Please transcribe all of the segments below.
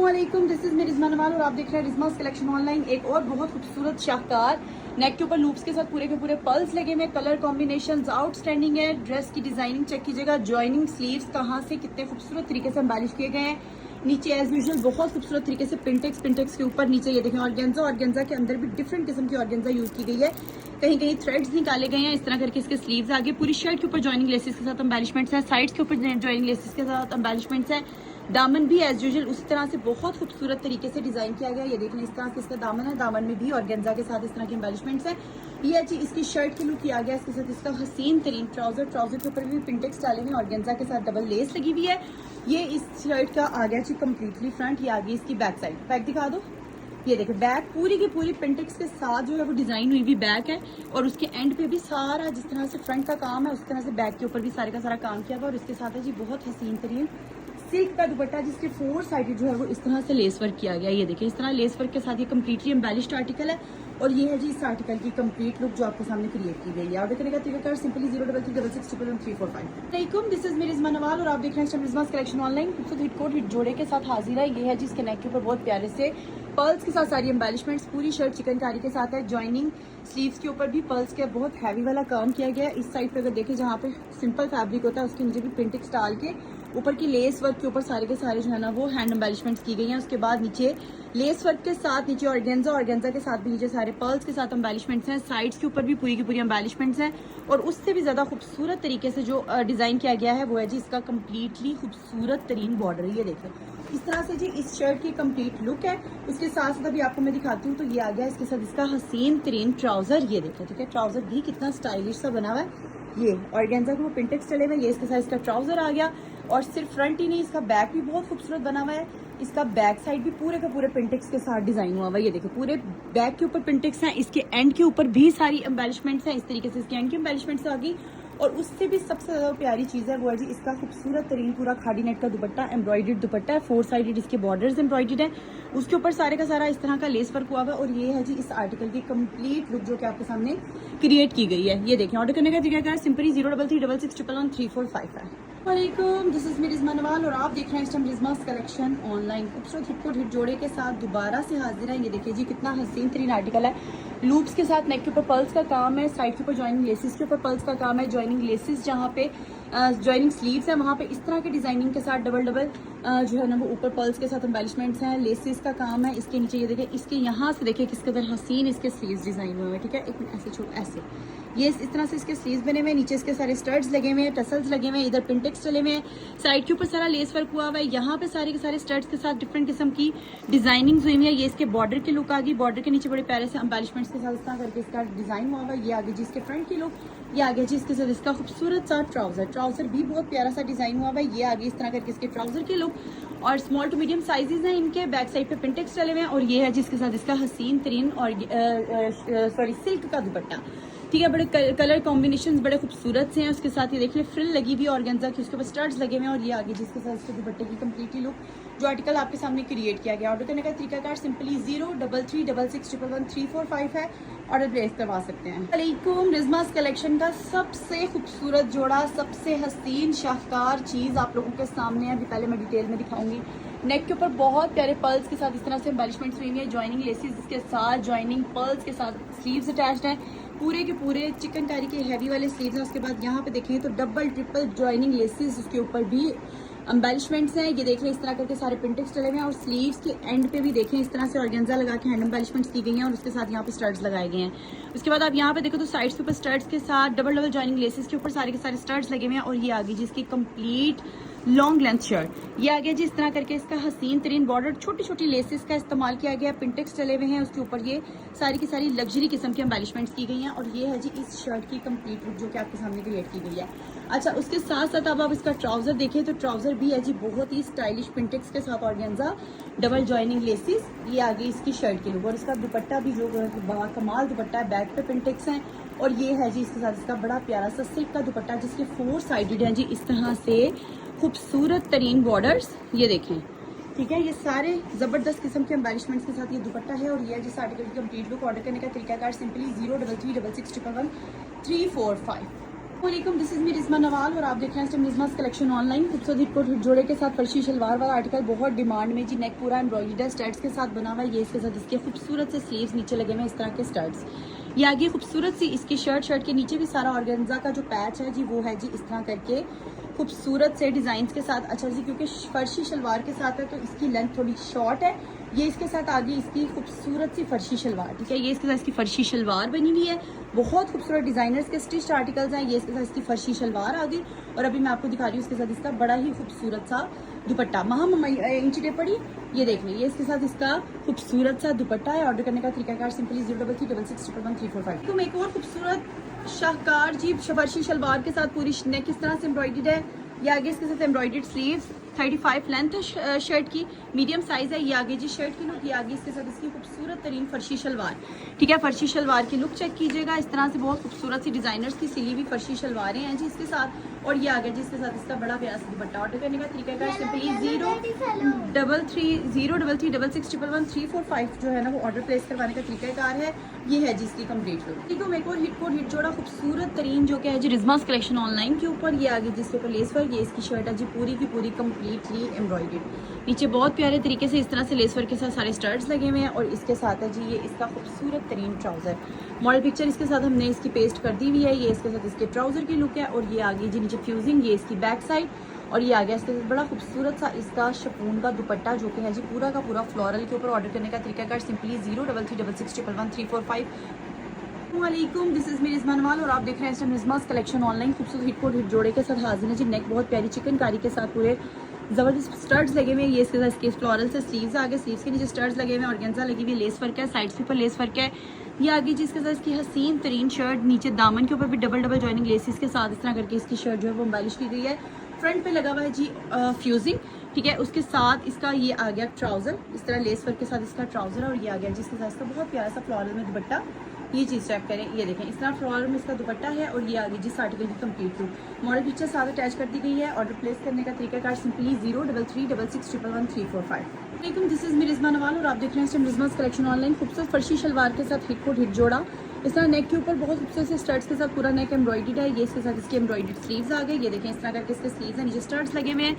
अस्सलामुअलैकुम, this is मेरी रिजमा नवाल और आप देख रहे हैं रिजमास कलेक्शन ऑनलाइन। एक और बहुत खूबसूरत शाहकार नेक के ऊपर लूप्स के साथ पूरे के पूरे पर्ल्स लगे हुए, कलर कॉम्बिनेशंस आउटस्टैंडिंग है। ड्रेस की डिजाइनिंग चेक कीजिएगा, जॉइनिंग स्लीव्स कहाँ से कितने खूबसूरत तरीके से एम्बेलिश किए गए हैं। नीचे एज यूजुअल बहुत खूबसूरत तरीके से पिंटेक्स के ऊपर नीचे ये देखें ऑर्गेन्जा के अंदर भी डिफरेंट किस्म की ऑर्गेन्जा यूज की गई है। कहीं कहीं थ्रेड्स निकाले गए हैं इस तरह करके। इसके स्लीव्स आगे पूरी शर्ट के ऊपर जॉइनिंग लेसेस के साथ एम्बेलिशमेंट्स है, साइड्स के ऊपर जॉइनिंग लेसेस के साथ एम्बेलिशमेंट्स है। दामन भी एज यूजुअल उसी तरह से बहुत खूबसूरत तरीके से डिजाइन किया गया। ये देख लें इस तरह से इसका दामन है, दामन में भी ऑर्गेन्जा के साथ इस तरह के एम्बेलिशमेंट्स है। ये जी इसकी शर्ट की लुक किया गया, इसके साथ इसका हसीन तरीन ट्राउजर के ऊपर भी पिंटेक्स डाले हुए, ऑर्गेन्जा के साथ डबल लेस लगी हुई है। ये इस शर्ट का आ गया जी कम्प्लीटली फ्रंट। ये आ गई इसकी बैक साइड, बैक दिखा दो। ये देखिए बैक पूरी की पूरी पिंटेक्स के साथ जो है वो डिजाइन हुई हुई बैक है, और उसके एंड पे भी सारा जिस तरह से फ्रंट का काम है उस तरह से बैक के ऊपर भी सारे का सारा काम किया हुआ। और इसके साथ है जी बहुत हसीन तरीन सिल्क का दुपट्टा, जिसके 4 साइडेड जो है वो इस तरह से लेस वर्क किया गया। ये देखिए इस तरह लेस वर्क के साथ ये कम्प्लीटली एम्बेलिश्ड आर्टिकल है। और ये है जी इस आर्टिकल की कंप्लीट लुक जो आपके सामने क्रिएट की गई है। ऑर्डर करने का तरीका सिंपली 033661345। दिस इज मेरी रिजमा नवाल और आप देख रहे हैं रिजमास कलेक्शन ऑनलाइन। खूबसूरत हिट कोट हिट जोड़े के साथ हाजिर है। ये है जिसके नेक के ऊपर बहुत प्यारे से पर्ल्स के साथ सारी एम्बेलिशमेंट्स, पूरी शर्ट चिकनकारी के साथ है। जॉइनिंग स्लीव्स के ऊपर भी पर्ल्स के बहुत हैवी वाला काम किया गया है। इस साइड पे अगर देखें जहाँ पे सिंपल फैब्रिक होता है उसके नीचे भी पिंटेक्स डाल के ऊपर की लेस वर्क के ऊपर सारे के सारे जो है ना वो हैंड एम्बेलिशमेंट्स की गई हैं। उसके बाद नीचे लेस वर्क के साथ नीचे ऑर्गेन्जा के साथ भी नीचे सारे पर्ल्स के साथ एम्बेलिशमेंट्स हैं। साइड्स के ऊपर भी पूरी की पूरी एम्बेलिशमेंट्स हैं। और उससे भी ज्यादा खूबसूरत तरीके से जो डिजाइन किया गया है वो है जी इसका कम्प्लीटली खूबसूरत तरीन बॉर्डर। ये देखें इस तरह से जी इस शर्ट की कंप्लीट लुक है। उसके साथ साथ अभी आपको मैं दिखाती हूँ तो ये आ गया इसके साथ इसका हसीन तरीन ट्राउजर। ये देखें ठीक है, ट्राउजर भी कितना स्टाइलिश सा बना हुआ है। ये ऑर्गेन्जा के वो पिंटेक्स चले हुए, ये इसके साथ इसका ट्राउजर आ गया। और सिर्फ फ्रंट ही नहीं, इसका बैक भी बहुत खूबसूरत बना हुआ है। इसका बैक साइड भी पूरे का पूरे पिंटेक्स के साथ डिजाइन हुआ हुआ है। ये देखिए पूरे बैक के ऊपर पिंटेक्स हैं, इसके एंड के ऊपर भी सारी एम्बेलिशमेंट्स हैं। इस तरीके से इसके एंड की एम्बेलिशमेंट्स आ गई। और उससे भी सबसे ज्यादा प्यारी चीज है वो है जी इसका खूबसूरत तरीन पूरा खादी नेट का दुपट्टा, एम्ब्रॉयडर्ड दुपट्टा है। 4 साइडेड इसके बॉर्डर्स एम्ब्रॉयडर्ड है, उसके ऊपर सारे का सारा इस तरह का लेस वर्क हुआ हुआ है। और ये है जी इस आर्टिकल की कंप्लीट लुक जो कि आपके सामने क्रिएट की गई है। ये देखें ऑर्डर करने का तरीका है सिंपली 03366113455 है। वालेकुम, दिस इज मेरी रिजमा नवाल और आप देख रहे हैं इस टाइम रिजमास कलेक्शन ऑनलाइन। खूबसूरत हिट हिट जोड़े के साथ दोबारा से हाजिर है। ये देखिए जी कितना हसीन तरीन आर्टिकल है। लूप्स के साथ नेक के ऊपर पर्ल्स का काम है, साइड के ऊपर जॉइनिंग लेसेस के ऊपर पर्ल्स का काम है। जॉइनिंग लेसेस जहाँ पे जॉइनिंग स्लीव्स है वहाँ पे इस तरह के डिजाइनिंग के साथ डबल जो है ना वो ऊपर पर्ल्स के साथ एम्बेलिशमेंट्स हैं। लेसेस का काम है। इसके नीचे ये देखिए, इसके यहाँ से देखिए किस कदर हसीन इसके स्लीव्स डिजाइन हुए हैं। ठीक है, एक मिनट ऐसे छोड़, ऐसे ये इस तरह से इसके स्लीव्स बने हुए हैं। नीचे इसके सारे स्टड्स लगे हुए हैं, टसल्स लगे हुए हैं, इधर पिंटेक्स चले हुए हैं। साइड के ऊपर सारा लेस वर्क हुआ हुआ है। यहाँ पे सारे के सारे स्टड्स के साथ डिफरेंट किस्म की डिजाइनिंग हुई हुई है। ये इसके बॉर्डर की लुक आ गई, बॉर्डर के नीचे बड़े प्यारे से एम्बेलिशमेंट्स के साथ इस तरह करके इसका डिजाइन हुआ हुआ है। ये आगे जी इसके फ्रंट की लुक, ये आगे जी इसके साथ इसका खूबसूरत सा ट्राउजर भी बहुत प्यारा सा डिजाइन हुआ हुआ है। ये आगे इस तरह करके इसके ट्राउजर की लुक, और स्मॉल टू मीडियम साइजेस हैं इनके। बैक साइड पे पिंटेक्स चले हुए हैं। और ये है जिसके साथ इसका हसीन तरीन और सिल्क का दुपट्टा। ठीक है, बड़े कलर कॉम्बिनेशंस बड़े खूबसूरत से हैं। उसके साथ ये देखिए फ्रिल लगी हुई ऑर्गेन्जा की, उसके ऊपर स्टड्स लगे हुए हैं। और ये आगे जिसके साथ इसके दुपट्टे की कंप्लीटली लुक जो आर्टिकल आपके सामने क्रिएट किया गया। ऑर्डर करने का तरीकाकार सिंपली 03366113455 है। ऑर्डर प्लेस करवा सकते हैं। वालेकुम, रिजमास कलेक्शन का सबसे खूबसूरत जोड़ा, सबसे हसीन शाहकार चीज आप लोगों के सामने है। अभी पहले मैं डिटेल में दिखाऊंगी। नेक के ऊपर बहुत प्यारे पर्ल्स के साथ इस तरह से एम्बेलिशमेंट्स हुई है। जॉइनिंग लेसेस के साथ, जॉइनिंग पर्ल्स के साथ स्लीव्स अटैच्ड हैं। पूरे के पूरे चिकनकारी के हैवी वाले स्लीव्स हैं। उसके बाद यहाँ पे देखें तो डबल ट्रिपल जॉइनिंग लेसेस, उसके ऊपर भी एम्बेलिशमेंट्स हैं। ये देख लें इस तरह करके सारे पिंटेक्स चले हुए हैं। और स्लीव्स के एंड पे भी देखें इस तरह से ऑर्गेन्जा लगा के हैंड एम्बेलिशमेंट्स की गई हैं। और उसके साथ यहाँ पे स्टड्स लगाए गए हैं। उसके बाद आप यहाँ पे देखो तो साइड्स के ऊपर स्टड्स के साथ डबल जॉइनिंग लेसेस के ऊपर सारे के सारे स्टड्स लगे हुए हैं। और ये आगे जिसकी कंप्लीट लॉन्ग लेंथ शर्ट, ये आगे जी इस तरह करके इसका हसीन तरीन बॉर्डर, छोटी छोटी लेसेस का इस्तेमाल किया गया, पिंटेक्स चले हुए हैं। उसके ऊपर ये सारी की सारी लग्जरी किस्म की एम्बेलिशमेंट्स की गई हैं। और ये है जी इस शर्ट की कंप्लीट लुक जो कि आपके सामने क्रिएट की गई है। अच्छा, उसके साथ साथ अब आप इसका ट्राउजर देखें तो ट्राउजर भी है जी बहुत ही स्टाइलिश पिंटेक्स के साथ ऑर्गेन्जा, डबल जॉइनिंग लेसेस। ये आगे इसकी शर्ट की लुक, और इसका दुपट्टा भी जो बड़ा कमाल दुपट्टा है, बैक पे पिंटेक्स हैं। और ये है जी इसके साथ इसका बड़ा प्यारा सा सिल्क का दुपट्टा जिसके 4 साइडेड हैं जी इस तरह से खूबसूरत तरीन बॉर्डर्स। ये देखें, ठीक है, ये सारे जबरदस्त किस्म के एम्बेलिशमेंट्स के साथ ये दुपट्टा है। और ये जिस आर्टिकल की कंप्लीट लुक ऑर्डर करने का तरीकाकार सिंपली 03366111345। वालेकुम, दिस इज मी रिजमा नवाल और आप देख रहे हैं रिजमास कलेक्शन ऑनलाइन। खूबसूरत हिट कोट हिट जोड़े के साथ फर्शी शलवार वाला आर्टिकल बहुत डिमांड में जी। नेक पूरा एम्ब्रॉयडर्ड है, स्टड्स के साथ बना हुआ है। ये इसके साथ इसके खूबसूरत से स्लीव्स नीचे लगे हुए हैं, इस तरह के स्टड्स। ये आगे खूबसूरत सी इसकी शर्ट के नीचे भी सारा ऑर्गेन्जा का जो पैच है जी वो है जी, इस तरह करके खूबसूरत से डिजाइन के साथ। अच्छा जी, क्योंकि फर्शी शलवार के साथ है तो इसकी लेंथ थोड़ी शॉर्ट है। ये इसके साथ आगे इसकी खूबसूरत सी फर्शी शलवार, ठीक है। ये इसके साथ इसकी फर्शी शलवार बनी हुई है, बहुत खूबसूरत डिजाइनर्स के स्टिच्ड आर्टिकल्स हैं। ये इसके साथ इसकी फर्शी शलवार आ गई और अभी मैं आपको दिखा रही हूँ इसके साथ इसका बड़ा ही खूबसूरत सा दुपट्टा। इंची टेप पड़ी, ये देख लें। ये इसके साथ इसका खूबसूरत सा दुपट्टा है। ऑर्डर करने का तरीकाकार सिंपली 03366611345। तुम एक और खूबसूरत शाहकार जी फर्शी शलवार के साथ पूरी नेक किस तरह से एम्ब्रॉयडर्ड है। ये आगे इसके साथ एम्ब्रॉयडर्ड स्लीव्स, 35 लेंथ है शर्ट की, मीडियम साइज है। ये आगे जी शर्ट की लुक, ये आगे इसके साथ इसकी खूबसूरत तरीन फर्शी शलवार, ठीक है। फर्शी शलवार की लुक चेक कीजिएगा, इस तरह से बहुत खूबसूरत सी डिजाइनर्स की सिली हुई फर्शी शलवारें हैं जी इसके साथ। और ये आगे जी इसके साथ इसका बड़ा प्यारा सा दुपट्टा। ऑर्डर करने का तरीका सिंपली 03306111345 जो है ना वो ऑर्डर प्लेस करवाने का तरीकाकार है। ये है जी इसकी कंप्लीट लुक। ठीक है, एक और हिट कोट हिट जोड़ा खूबसूरत तरीन जो कि है जी रिजमास कलेक्शन ऑनलाइन के ऊपर। ये आगे जिसके ऊपर लेस वर्क, ये इसकी शर्ट है जी पूरी की पूरी कंप्लीटली एम्ब्रॉयडर्ड। नीचे बहुत प्यारे तरीके से इस तरह से लेस वर्क के साथ सारे स्टड्स लगे हुए हैं और इसके साथ है जी ये इसका खूबसूरत तरीन ट्राउजर। मॉडल पिक्चर इसके साथ हमने इसकी पेस्ट कर दी हुई है। ये इसके साथ इसके ट्राउजर की लुक है और ये आगे जी नीचे फ्यूजिंग, ये इसकी बैक साइड और ये आ गया इसके साथ बड़ा खूबसूरत सा इसका शिफॉन का दुपट्टा जो कि है जी पूरा का पूरा फ्लोरल के ऊपर। ऑर्डर करने का तरीकाकार सिंपली 03366111345। वालेकुम, दिस इज मी रिजमा नवाल और आप देख रहे हैं रिजमास कलेक्शन ऑनलाइन। खूबसूरत हिट कोट हिट जोड़े के साथ हाजिर है जी। नेक बहुत प्यारी चिकनकारी के साथ पूरे जबरदस्त स्टड्स लगे हुए हैं। ये इसके साथ इसके फ्लोरल से स्लीव्स आगे, स्लीव्स के नीचे स्टड्स लगे हुए हैं, ऑर्गेन्जा लगी हुई है, लेस वर्क है, साइड्स के ऊपर लेस वर्क है। ये आगे जी इसके साथ इसकी हसीन तरीन शर्ट, नीचे दामन के ऊपर भी डबल डबल जॉइनिंग लेसिस के साथ इस तरह करके इसकी शर्ट जो है वो एम्बेलिश की गई है। फ्रंट पे लगा हुआ है जी फ्यूजिंग, ठीक है। उसके साथ इसका ये आ गया ट्राउजर, इस तरह लेस वर्क के साथ इसका ट्राउजर है और ये आ गया जिसके साथ इसका बहुत प्यारा सा फ्लोरल में दुपट्टा। ये चीज़ चेक करें, ये देखें इस तरह फ्लोरल में इसका दुपट्टा है और ये आ गई जिस आर्टिकल की कंप्लीट लुक। मॉडल पिक्चर साथ अटैच कर दी गई है। ऑर्डर प्लेस करने का तरीकाकार सिंपली 03366111345। वालेकुम, दिस इज मी रिजमा नवाल और आप देख रहे हैं रिजमास कलेक्शन ऑनलाइन। खूबसूरत फर्शी शलवार के साथ हिट कोट हिट जोड़ा, इस तरह नेक के ऊपर बहुत खूबसूरत से स्टड्स के साथ पूरा नेक एम्ब्रॉयडर्ड है। ये इसके साथ इसके एम्ब्रॉयडर्ड स्लीव्स आ गए, ये देखें इस तरह करके इसके स्लीव्स हैं, नीचे स्टड्स लगे हुए हैं।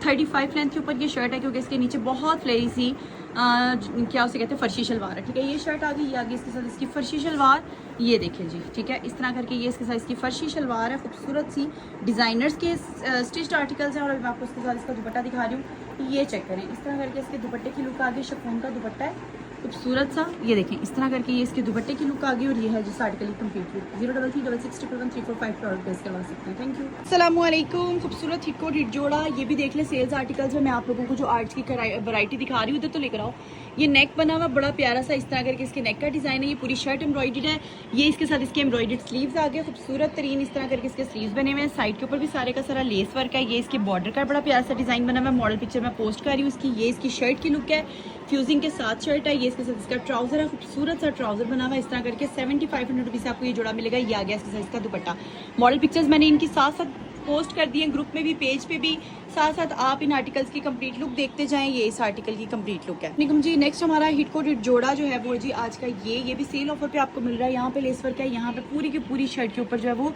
35 लेंथ के ऊपर ये शर्ट है क्योंकि इसके नीचे बहुत फ्लेरी सी क्या उसे कहते हैं फर्शी शलवार है, ठीक है। ये शर्ट आ गई, ये आगे इसके साथ इसकी फर्शी शलवार, ये देखें जी, ठीक है। इस तरह करके ये इसके साथ इसकी फर्शी शलवार है। खूबसूरत सी डिजाइनर्स के स्टिच्ड आर्टिकल्स हैं और अभी मैं आपको इसके साथ इसका दुपट्टा दिखा रही हूँ। ये चेक करें, इस तरह करके इसके दुपट्टे की लुक आगे, शिफॉन का दुपट्टा है खूबसूरत सा। ये देखें इस तरह करके ये इसके दुपट्टे की लुक आ गई और ये है जिस आर्टिकल की कंप्लीट लुक। 03366111345 पर ऑर्डर प्लेस करवा सकते हैं। Thank you. अस्सलाम वालेकुम, खूबसूरत हिट कोट हिट जोड़ा। ये भी देख ले सेल्स आर्टिकल्स में मैं आप लोगों को जो आर्ट्स की वैरायटी दिखा रही हूँ उधर तो लेकर आओ। ये नेक बना हुआ बड़ा प्यारा सा इस तरह करके इसके नेक का डिजाइन है। ये पूरी शर्ट एम्ब्रॉयडर्ड है। ये इसके साथ इसके एम्ब्रॉयडर्ड स्लीव्स आ गए, खूबसूरत तरीन इस तरह करके इसके स्लीव्स बने हुए हैं। साइड के ऊपर भी सारे का सारा लेस वर्क है। ये इसके बॉर्डर का बड़ा प्यारा सा डिजाइन बना हुआ है। मॉडल पिक्चर मैं पोस्ट कर रही हूँ इसकी। ये इसकी शर्ट की लुक है, फ्यूजिंग के साथ शर्ट है। ये इसके साथ इसका ट्राउजर है, खूबसूरत सा ट्राउजर बना हुआ है इस तरह करके। 7500 रुपीज़ से आपको ये जोड़ा मिलेगा। ये आ गया इसके साथ इसका दुपट्टा। मॉडल पिक्चर्स मैंने इनकी साथ साथ पोस्ट कर दिए ग्रुप में भी, पेज पे भी। साथ साथ आप इन आर्टिकल्स की कंप्लीट लुक देखते जाएं। ये इस आर्टिकल की कंप्लीट लुक है। निकम जी, नेक्स्ट हमारा हिट कोट हिट जोड़ा जो है वो जी आज का ये भी सेल ऑफर पे आपको मिल रहा है। यहाँ पे लेस वर्क है, यहाँ पे पूरी की पूरी शर्ट के ऊपर जो है वो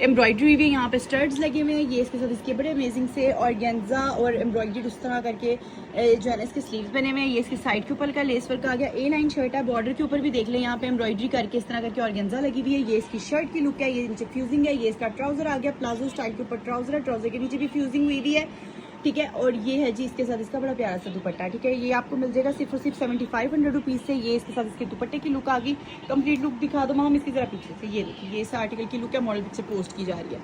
एम्ब्रॉयडरी भी, यहाँ पे स्टड्स लगे हुए हैं। ये इसके साथ इसके बड़े अमेजिंग से ऑर्गेन्जा और एम्ब्रॉयडरी उस तरह करके जो है ना इसके स्लीव्स बने हुए हैं। ये इसके साइड के ऊपर का लेस वर्क आ गया। A9 शर्ट है, बॉर्डर के ऊपर भी देख लें यहाँ पे एम्ब्रॉयडरी करके इस तरह करके ऑर्गेन्जा लगी हुई है। ये इसकी शर्ट की लुक है, ये नीचे फ्यूजिंग है। ये इसका ट्राउजर आ गया, प्लाजो स्टाइल के ऊपर ट्राउजर है, ट्राउजर के नीचे भी फ्यूजिंग हुई हुई है, ठीक है। और ये है जी इसके साथ इसका बड़ा प्यारा सा दुपट्टा, ठीक है। ये आपको मिल जाएगा सिर्फ और सिर्फ 7500 रुपीज़ से। ये इसके साथ इसके दुपट्टे की लुक आ गई। कंप्लीट लुक दिखा दो हम इसकी जरा पीछे से। ये देखिए, ये इस आर्टिकल की लुक है, मॉडल पिक्चर पोस्ट की जा रही है।